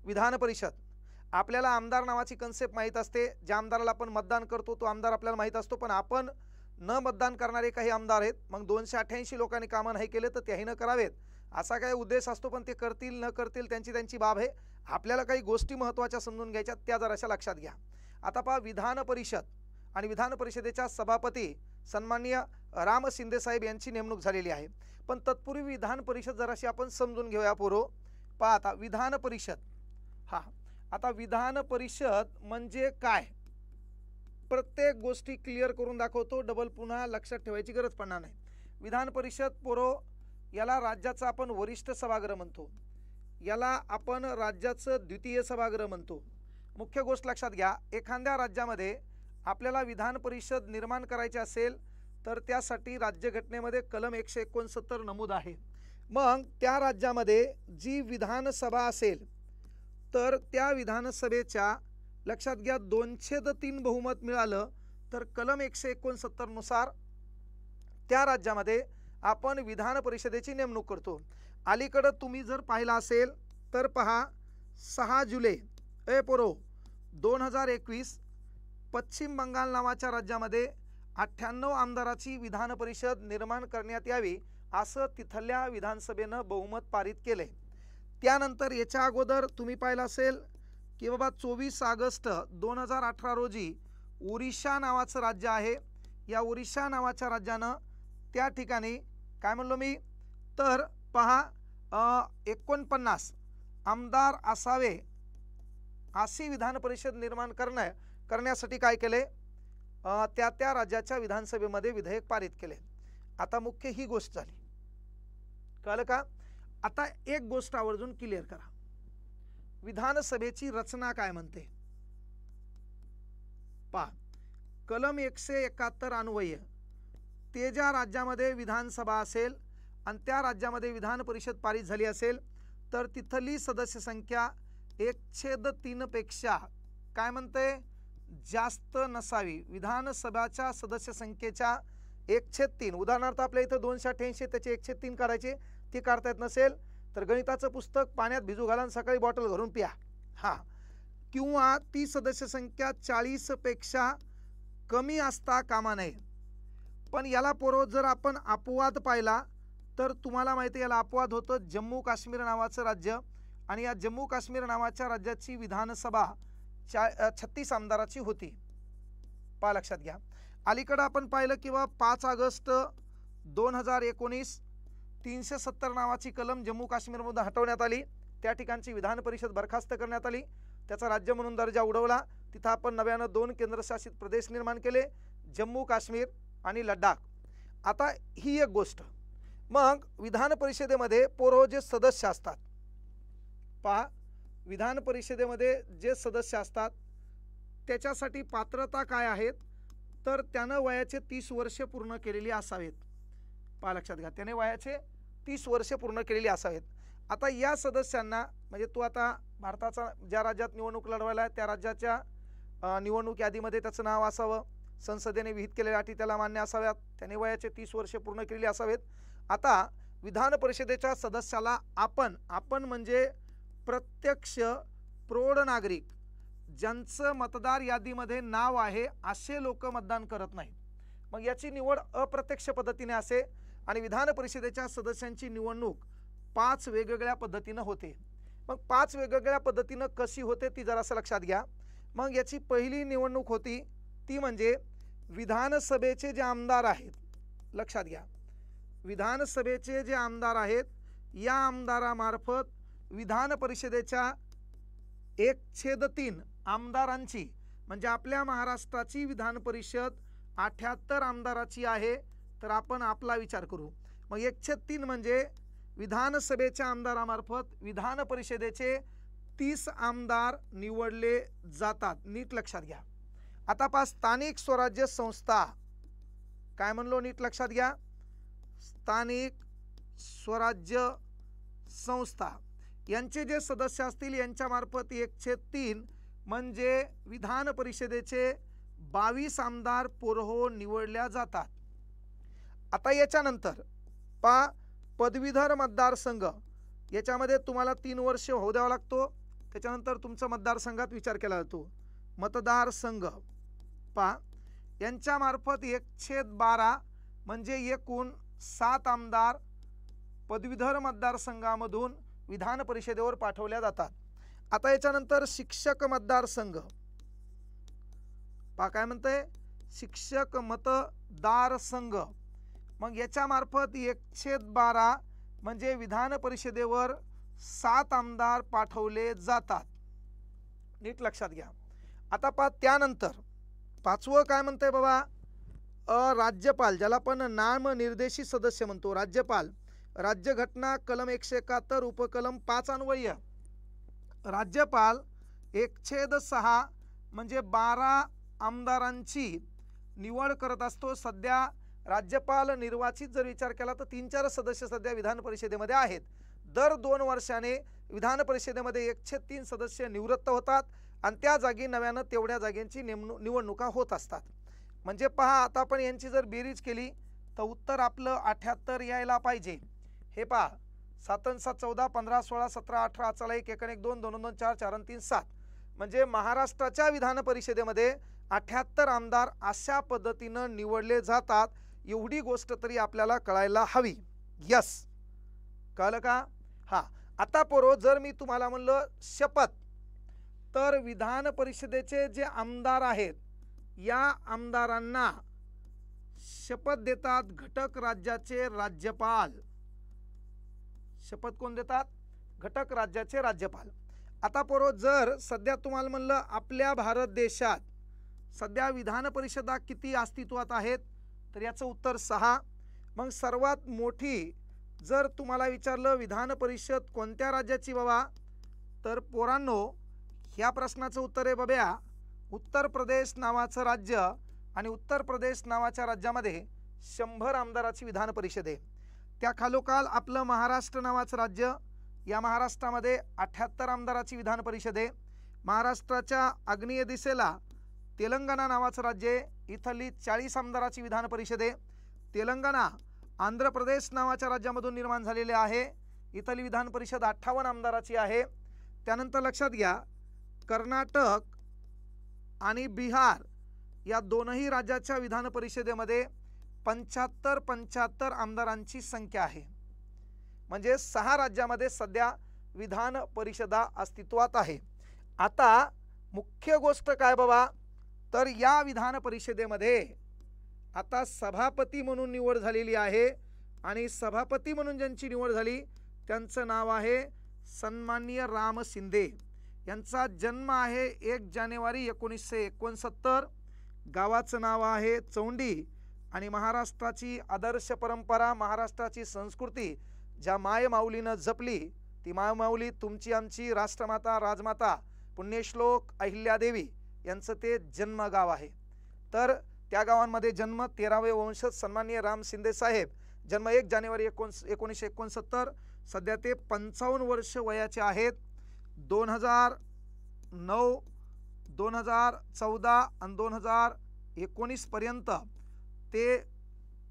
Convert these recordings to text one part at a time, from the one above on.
विधान परिषद, आपल्याला आमदार नावाची कन्सेप्ट माहीत असते, ज्या आमदाराला आपण मतदान करतो तो आमदार आपल्याला माहीत असतो, पण आपण न मतदान करणारे काही आमदार आहेत, मग 288 लोकांनी कामं नाही केले तर त्याही न करावेत असा काही उद्देश असतो, पण ते करतील न करतील त्यांची बाब आहे. आपल्याला काही गोष्टी महत्त्वाच्या समजून घ्यायच्या, त्या जराशा लक्षात घ्या. आता पहा, विधान परिषद आणि विधान परिषदेच्या सभापती सन्माननीय राम शिंदे साहेब यांची नेमणूक झालेली आहे. पण तत्पूर्वी विधान परिषद जराशी आपण समजून घेऊया पोरो. पहा आता विधान परिषद, आता विधान परिषद म्हणजे काय, प्रत्येक गोष्टी क्लिअर करून दाखवतो, डबल पुन्हा लक्षात ठेवायची गरज पडणार नाही. विधान परिषद पोरो, याला राज्याचा आपण वरिष्ठ सभागृह म्हणतो, याला आपण राज्याचं द्वितीय सभागृह म्हणतो. मुख्य गोष्ट लक्षात घ्या, एखाद्या राज्यामध्ये आपल्याला विधान परिषद निर्माण करायची असेल तर त्यासाठी राज्यघटनेमध्ये कलम 169 नमूद आहे. मग त्या राज्यामध्ये जी विधानसभा असेल तर त्या विधानसभेच्या लक्षात घ्या 2/3 बहुमत मिळालं तर कलम 169 नुसार त्या राज्यामध्ये आपण विधान परिषदेची नेमणूक करतो. अलीकडं तुम्ही जर पाहिलं असेल तर पहा, 6 जुलै 2021 पश्चिम बंगाल नावाच्या राज्यामध्ये 98 आमदाराची विधान परिषद निर्माण करण्यात यावी असं तिथल्या विधानसभेनं बहुमत पारित केले. त्यानंतर याच्या अगोदर तुम्ही पाहिलं असेल की बाबा 24 ऑगस्ट 2018 रोजी ओरिसा नावाचं राज्य आहे, या ओरिसा नावाच्या राज्यानं त्या ठिकाणी काय म्हणलो मी तर पहा 49 आमदार असावे अशी विधान परिषद निर्माण करण्यासाठी काय केले, त्या राज्याच्या विधानसभेमध्ये विधेयक पारित केले. आता मुख्य ही गोष्ट झाली, कळलं का? आता एक गोष्ट आवर्जून क्लिअर करा, विधानसभेची रचना काय म्हणते पहा. कलम 171 अन्वये ते ज्या राज्यामध्ये विधानसभा असेल आणि त्या राज्यामध्ये विधान परिषद पारित झाली असेल तर तिथली सदस्य संख्या 1/3 पेक्षा काय म्हणते जास्त नसावी. विधानसभाच्या सदस्य संख्येच्या 1/3, उदाहरणार्थ आपल्या इथं 288 त्याचे 1/3 काढायचे, ते काढता येत नसेल तर गणिताचं पुस्तक पाण्यात भिजू घाला, सकाळी बॉटल भरून प्या. किंवा ती सदस्य संख्या 40 पेक्षा कमी असता कामा नये. पण याला पोरो जर आपण अपवाद पाहिला तर तुम्हाला माहिती आहे याला अपवाद होतं जम्मू काश्मीर नावाचं राज्य, आणि या जम्मू काश्मीर नावाच्या राज्याची विधानसभा 36 आमदाराची होती. पहा लक्षात घ्या. अलीकडं आपण पाहिलं किंवा 5 ऑगस्ट 2019 370 नावाची कलम जम्मू काश्मीरमधून हटवण्यात आली, त्या ठिकाणची विधान परिषद बरखास्त करण्यात आली, त्याचा राज्य म्हणून दर्जा उडवला. तिथं आपण नव्यानं 2 केंद्रशासित प्रदेश निर्माण केले, जम्मू काश्मीर आणि लडाख. आता ही एक गोष्ट. मग विधान परिषदेमध्ये पोरो जे सदस्य असतात पहा, विधान परिषदेमध्ये जे सदस्य असतात त्याच्यासाठी पात्रता काय आहेत तर त्यानं वयाचे 30 वर्ष पूर्ण केलेली असावेत. पहा लक्षात घ्या, त्याने वयाचे 30 वर्ष पूर्ण केलेली असावेत. आता या सदस्यांना म्हणजे तू आता भारताचा ज्या राज्यात निवडणूक लढवायला त्या राज्याच्या निवडणूक यादीमध्ये त्याचं नाव असावं, संसदेने विहित केलेल्या अटी त्याला मान्य असाव्यात, त्याने वयाचे 30 वर्ष पूर्ण केलेली असावेत. आता विधान परिषदेच्या सदस्याला आपण म्हणजे प्रत्यक्ष प्रौढ नागरिक ज्यांचं मतदार यादीमध्ये नाव आहे असे लोक मतदान करत नाहीत. मग याची निवड अप्रत्यक्ष पद्धतीने असे, आणि विधान परिषदेच्या सदस्यांची निवडणूक 5 वेगवेगळ्या पद्धतीनं होते. मग 5 वेगवेगळ्या पद्धतीनं कशी होते ती जरासं लक्षात घ्या. मग याची पहिली निवडणूक होती ती म्हणजे विधानसभेचे जे आमदार आहेत, लक्षात घ्या, विधानसभेचे जे आमदार आहेत या आमदारामार्फत विधान परिषदेच्या 1/3 आमदारांची, म्हणजे आपल्या महाराष्ट्राची विधान परिषद 78 आमदाराची आहे तर आपण आपला विचार करू. मग 1/3 म्हणजे विधानसभेच्या आमदारामार्फत विधान परिषदेचे 30 आमदार निवडले जातात. नीट लक्षात घ्या. आता पहा, स्थानिक स्वराज्य संस्था काय म्हणलो, नीट लक्षात घ्या, स्थानिक स्वराज्य संस्था यांचे जे सदस्य असतील यांच्यामार्फत 1/3 म्हणजे विधान परिषदेचे 22 आमदार पोरहो निवडल्या जातात. आता याच्यानंतर पहा, पदवीधर मतदारसंघ याच्यामध्ये तुम्हाला 3 वर्ष होऊ द्यावा लागतो, त्याच्यानंतर तुमचा मतदारसंघात विचार केला जातो. मतदारसंघ पहा, यांच्यामार्फत 1/12 म्हणजे एकूण 7 आमदार पदवीधर मतदारसंघामधून विधान परिषदेवर पाठवल्या जातात. आता याच्यानंतर शिक्षक मतदारसंघ पहा काय म्हणते, शिक्षक मतदार संघ. मग याच्यामार्फत 1/12 म्हणजे विधान परिषदेवर 7 आमदार पाठवले जातात. नीट लक्षात घ्या. आता पहा त्यानंतर 5वं काय म्हणतंय बाबा, राज्यपाल, ज्याला आपण नामनिर्देशित सदस्य म्हणतो. राज्यपाल, राज्यघटना कलम 171 उपकलम 5 अन्वय राज्यपाल 1/6 म्हणजे 12 आमदारांची निवड करत असतो. सध्या राज्यपाल निर्वाचित जर विचार केला तर 3-4 सदस्य सध्या विधान परिषदेमध्ये आहेत. दर 2 वर्षाने विधान परिषदेमध्ये 1/3 सदस्य निवृत्त होतात आणि त्या जागी नव्यानं तेवढ्या जागांची निवडणुका होत असतात. म्हणजे पहा, आता आपण यांची जर बेरीज केली तर उत्तर आपलं 78 यायला पाहिजे. हे पहा, 7 आणि 7 14, 15 16 17 18, चला 1 1 1 2 2 2 4 4 आणि 3 7 म्हणजे महाराष्ट्राच्या विधान परिषदेमध्ये 78 आमदार अशा पद्धतीनं निवडले जातात. एवढी गोष्ट तरी आपल्याला कळायला हवी. यस, कळलं का? हां. आता पोरो, जर मी तुम्हाला म्हणलं शपथ, तर विधान परिषदेचे जे आमदार आहेत या आमदारांना शपथ देतात घटक राज्याचे राज्यपाल. शपथ कोण देतात? घटक राज्याचे राज्यपाल. आता पोरो, जर सध्या तुम्हाला म्हणलं आपल्या भारत देशात सध्या विधान परिषदा किती अस्तित्वात आहेत, तर याचं उत्तर 6. मग सर्वात मोठी जर तुम्हाला विचारलं विधान परिषद कोणत्या राज्याची बाबा, तर पोरांनो ह्या प्रश्नाचं उत्तर आहे बाब्या उत्तर प्रदेश नावाचं राज्य. आणि उत्तर प्रदेश नावाच्या राज्यामध्ये 100 आमदाराची विधान परिषद आहे. त्या खालोखाल आपलं महाराष्ट्र नावाचं राज्य, या महाराष्ट्रामध्ये 78 आमदाराची विधान परिषद आहे. महाराष्ट्राच्या आग्नेय दिशेला तेलंगणा नावाचं राज्य आहे, इथली 40 आमदाराची विधान परिषद आहे. तेलंगणा आंध्र प्रदेश नावाच्या राज्यामधून निर्माण झालेले आहे, इथली विधान परिषद 58 आमदाराची आहे. त्यानंतर लक्षात घ्या, कर्नाटक आणि बिहार या दोनही राज्याच्या विधान परिषदेमध्ये 75 आमदारांची संख्या आहे. म्हणजे 6 राज्यामध्ये सध्या विधान परिषदा अस्तित्वात आहे. आता मुख्य गोष्ट काय बाबा, तर या विधान परिषदेमध्ये आता सभापती म्हणून निवड झालेली आहे. आणि सभापती म्हणून ज्यांची निवड झाली त्यांचं नाव आहे सन्माननीय राम शिंदे. यांचा जन्म आहे 1 जानेवारी 1969. गावाचं नाव आहे चौंडी. आणि महाराष्ट्राची आदर्श परंपरा, महाराष्ट्राची संस्कृती ज्या मायमाऊलीनं जपली, ती मायमाऊली तुमची आमची राष्ट्रमाता राजमाता पुण्यश्लोक अहिल्यादेवी यांचं ते जन्मगाव आहे. तर त्या गावांमध्ये जन्म 13वे वंशज सन्माननीय राम शिंदे साहेब, जन्म 1 जानेवारी 1969. सध्या ते 55 वर्ष वयाचे आहेत. 2009, 2014 आणि 2019 पर्यंत ते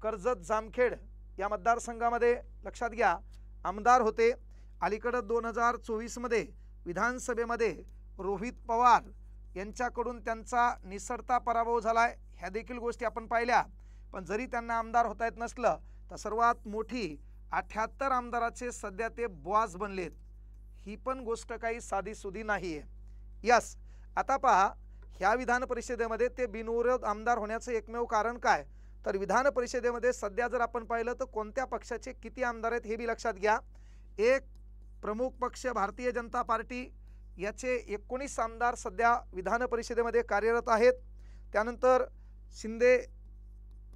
कर्जत जामखेड या मतदारसंघामध्ये लक्षात घ्या आमदार होते. अलीकडे 2024 मध्ये विधानसभेमध्ये रोहित पवार यांच्याकडून त्यांचा निसटता पराभव झालाय. ह्या देखील गोष्टी आपण पाहिल्या. पण जरी त्यांना आमदार होता येत नसलं तर सर्वात मोठी 78 आमदाराचे सध्या ते बॉस बनलेत. ही पण गोष्ट काही साधीसुधी नाही आहे. यस, आता पहा, ह्या विधान परिषदेमध्ये ते बिनविरोध आमदार होण्याचं एकमेव कारण काय, तर विधान परिषदेमध्ये सध्या जर आपण पाहिलं तर कोणत्या पक्षाचे किती आमदार आहेत हे बी लक्षात घ्या. एक प्रमुख पक्ष भारतीय जनता पार्टी, याचे 19 आमदार सध्या विधान परिषदेमध्ये कार्यरत आहेत. त्यानंतर शिंदे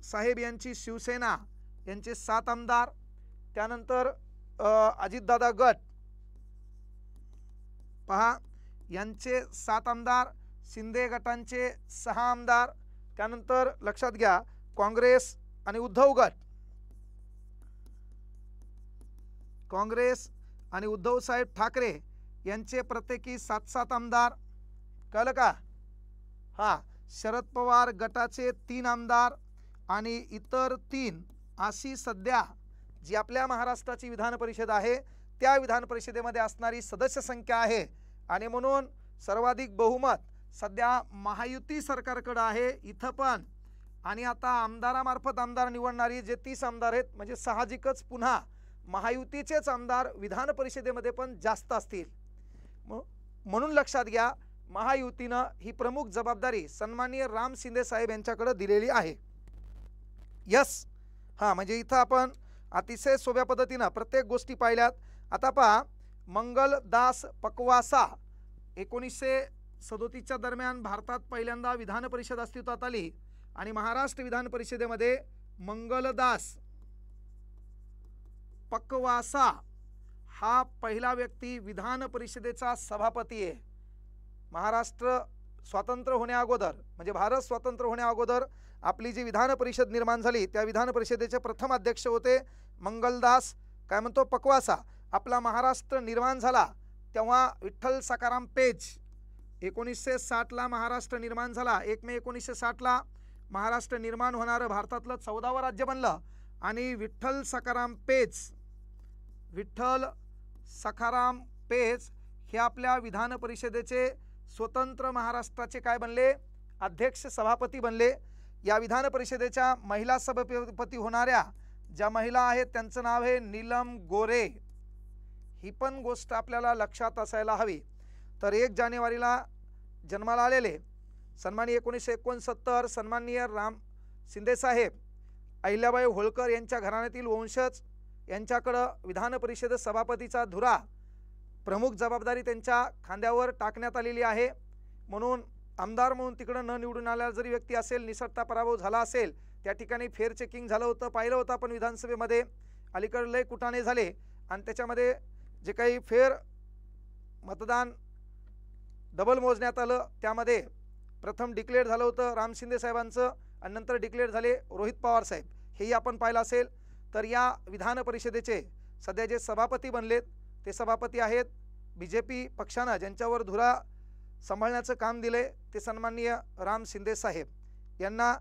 साहेब यांची शिवसेना यांचे 7 आमदार. त्यानंतर अजितदादा गट पहा यांचे 7 आमदार, शिंदे गटांचे 6 आमदार. त्यानंतर लक्षात घ्या काँग्रेस आणि उद्धव गट, काँग्रेस आणि उद्धव साहेब ठाकरे यांचे प्रत्येकी 7-7 आमदार. कळलं का? हां, शरद पवार गटाचे 3 आमदार आणि इतर 3 अशी सध्या जी आपल्या महाराष्ट्राची विधान परिषद आहे त्या विधान परिषदेमध्ये असणारी सदस्य संख्या आहे. आणि म्हणून सर्वाधिक बहुमत सध्या महायुती सरकारकडे आहे इथं पण। आणि आता आमदारामार्फत आमदार निवडणारी जे 30 आमदार आहेत म्हणजे साहजिकच पुन्हा महायुतीचेच आमदार विधान परिषदेमध्ये पण जास्त असतील। म्हणून लक्षात घ्या, महायुतीनं ही प्रमुख जबाबदारी सन्माननीय राम शिंदे साहेब यांच्याकडे दिलेली आहे। यस, म्हणजे इथं आपण अतिशय सोप्या पद्धतीनं प्रत्येक गोष्टी पाहिल्यात। आता पहा, मंगलदास पकवासा 1937च्या दरम्यान भारतात पहिल्यांदा विधान परिषद अस्तित्वात आली आणि महाराष्ट्र विधान परिषदेमध्ये मंगलदास पकवासा हा पहिला व्यक्ती विधान परिषदेचा सभापती आहे। महाराष्ट्र स्वातंत्र्य होण्या अगोदर म्हणजे भारत स्वतंत्र होण्या अगोदर आपली जी विधान परिषद निर्माण झाली त्या विधान परिषदेचे प्रथम अध्यक्ष होते मंगलदास काय म्हणतो पकवासा। आपला महाराष्ट्र निर्माण झाला तेव्हा विठ्ठल सखाराम पेज 1960ला महाराष्ट्र निर्माण झाला। 1 मे 1960ला महाराष्ट्र निर्माण होणारं भारतातलं 14वं राज्य बनलं आणि विठ्ठल सखाराम पेज हे आपल्या विधान परिषदेचे स्वतंत्र महाराष्ट्राचे काय बनले, अध्यक्ष सभापती बनले। या विधान परिषदेच्या महिला सभापती होणाऱ्या ज्या महिला आहेत त्यांचं नाव आहे नीलम गोरे। ही पण गोष्ट आपल्याला लक्षात असायला हवी। तर 1 जानेवारीला जन्माला आलेले सन्माननीय 1969 सन्माननीय राम शिंदे साहेब अहिल्याबाई होळकर यांच्या घराण्यातील वंशज यांच्याकडं विधान परिषद सभापतीचा धुरा प्रमुख जबाबदारी त्यांच्या खांद्यावर टाकण्यात आलेली आहे। म्हणून आमदार म्हणून तिकडं न निवडून आलेला जरी व्यक्ती असेल, निसटता पराभव झाला असेल, त्या ठिकाणी फेअर चेकिंग झालं होतं, पाहिलं होतं आपण विधानसभेमध्ये अलीकडे लय कुटाणे झाले आणि त्याच्यामध्ये जे काही फेअर मतदान डबल मोजण्यात आलं त्यामध्ये प्रथम डिक्लेअर झालं होतं राम शिंदे साहेबांचं आणि नंतर डिक्लेअर झाले रोहित पवार साहेब, हेही आपण पाहिलं असेल। तर या विधान परिषदेचे सध्या जे सभापती बनलेत ते सभापती आहेत BJP पक्षानं ज्यांच्यावर धुरा सांभाळण्याचं काम दिले ते सन्माननीय राम शिंदे साहेब यांना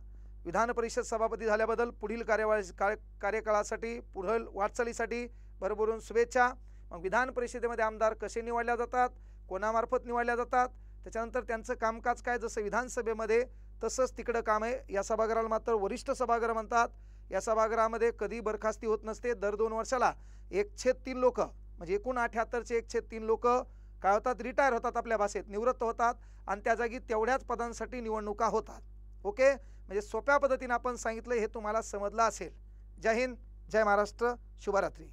विधान परिषद सभापती झाल्याबद्दल पुढील कार्यकाळासाठी पुढील वाटचालीसाठी भरभरून शुभेच्छा। मग विधान परिषदेमध्ये आमदार कसे निवडले जातात, कोणामार्फत निवडले जातात, त्याच्यानंतर त्यांचं कामकाज काय, जसं विधानसभेमध्ये तसंच तिकडं काम आहे। या सभागृहाला मात्र वरिष्ठ सभागृह म्हणतात। या सभागृहामध्ये कधी बरखास्ती होत नसते। दर 2 वर्षाला 1/3 लोक म्हणजे एकूण 78चे 1/3 लोक काय होतात, रिटायर होतात, आपल्या भाषेत निवृत्त होतात आणि त्या जागी तेवढ्याच पदांसाठी निवडणुका होतात। ओके, म्हणजे सोप्या पद्धतीने आपण सांगितलं, हे तुम्हाला समजलं असेल। जय हिंद, जय महाराष्ट्र, शुभरात्री।